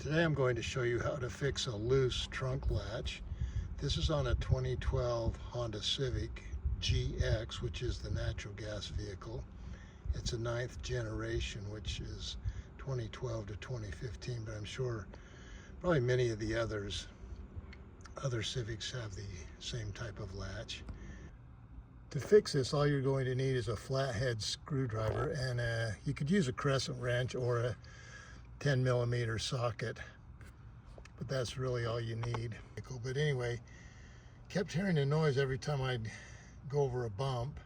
Today I'm going to show you how to fix a loose trunk latch. This is on a 2012 Honda Civic GX, which is the natural gas vehicle. It's a 9th generation, which is 2012 to 2015, but I'm sure probably many of the other Civics have the same type of latch. To fix this, all you're going to need is a flathead screwdriver, and you could use a crescent wrench or a 10mm socket, but that's really all you need. But anyway, kept hearing a noise every time I'd go over a bump,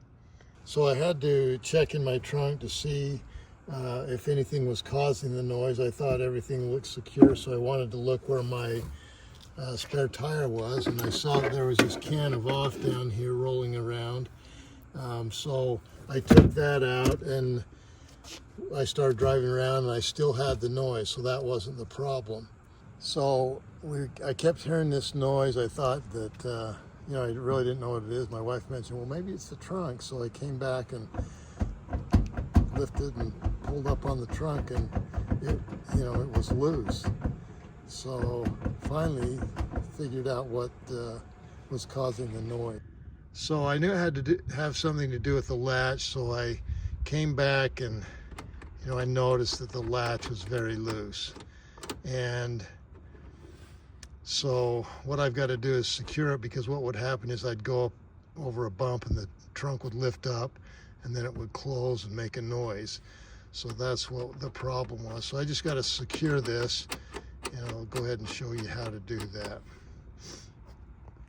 so I had to check in my trunk to see if anything was causing the noise. I thought everything looked secure, so I wanted to look where my spare tire was, and I saw that there was this can of off down here rolling around. So I took that out and I started driving around, and I still had the noise, so that wasn't the problem. So I kept hearing this noise. I thought that I really didn't know what it is. My wife mentioned, well, maybe it's the trunk. So I came back and lifted and pulled up on the trunk, and it was loose. So finally figured out what was causing the noise. So I knew it had to have something to do with the latch, so I came back and I noticed that the latch was very loose. And so what I've got to do is secure it, because what would happen is I'd go up over a bump and the trunk would lift up and then it would close and make a noise. So that's what the problem was. So I just got to secure this, and I'll go ahead and show you how to do that.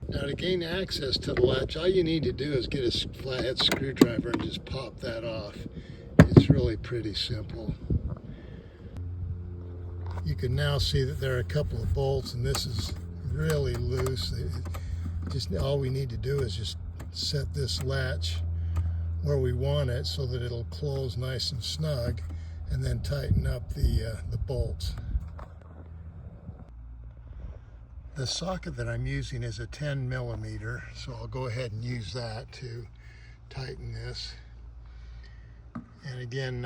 Now, to gain access to the latch, all you need to do is get a flathead screwdriver and just pop that off. It's really pretty simple. You can now see that there are a couple of bolts, and this is really loose. Just all we need to do is just set this latch where we want it so that it'll close nice and snug, and then tighten up the bolts. The socket that I'm using is a 10mm, so I'll go ahead and use that to tighten this. And again,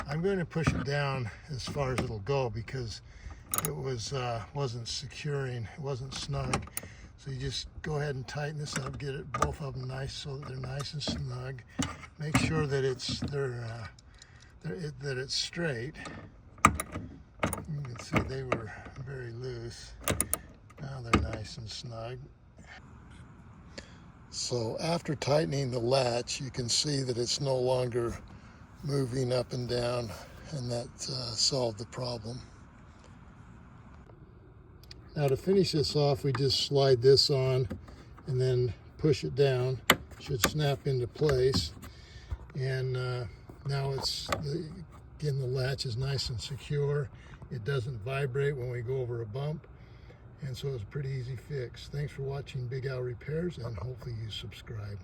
I'm going to push it down as far as it'll go, because it wasn't securing, it wasn't snug. So you just go ahead and tighten this up, get it both of them nice so that they're nice and snug. Make sure that it's straight. You can see they were very loose. Now they're nice and snug. So after tightening the latch, you can see that it's no longer moving up and down, and that solved the problem. Now, to finish this off, we just slide this on and then push it down. It should snap into place. And now again, the latch is nice and secure. It doesn't vibrate when we go over a bump. And so it's a pretty easy fix. Thanks for watching Big Al Repairs, and hopefully you subscribe.